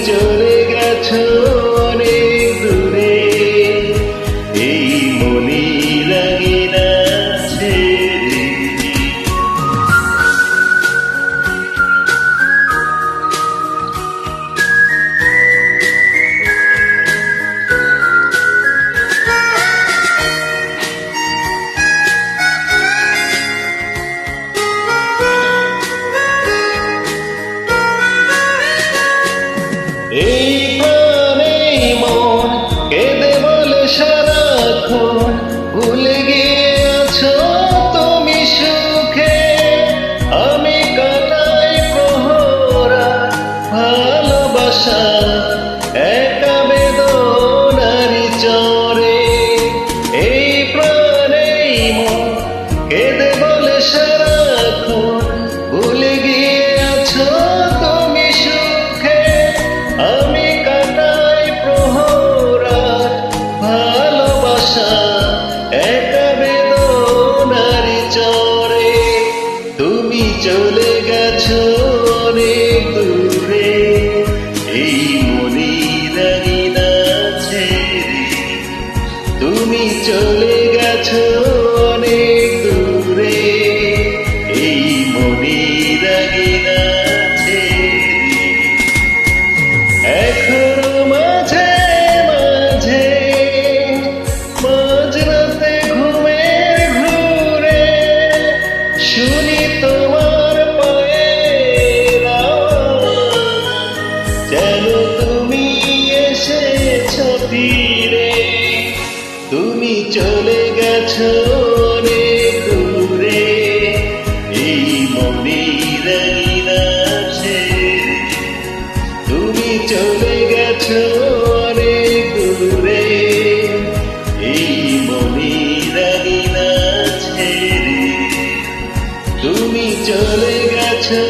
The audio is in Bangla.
চলে গেছো অনেক দূরে, এই মনির আঙিনা ছেড়ে। এই প্রাণে মন কেঁদে বলে সারাক্ষণ, ভুলে গিয়েছো তুমি সুখে। আমি কাটাই প্রহরা ভালোবাসা একা বেদনারি চরে। এই প্রাণে মন কেঁদে বলে সারাক্ষণ, ভুলে গিয়েছো তুমি সুখে। আমি কাটাই প্রহরা ভালোবাসা একা বেদনারি চরে। তুমি চলে গেছো অনেক দূরে, এই মনির আঙিনা ছেড়ে। তুমি চলে গেছো অনেক দূরে, এই মনির আঙিনা ছেড়ে। এখনো মাঝে মাঝে মাঝরাতে ঘুমের ঘুরে শুনি তোমার পায়ের আওয়াজ, যেন তুমি এসেছো ফিরে। তুমি চলে গেছো অনেক দূরে, এই মনির আঙিনা ছেড়ে। তুমি চলে গেছো অনেক দূরে, এই মনির আঙিনা ছেড়ে। তুমি চলে গেছো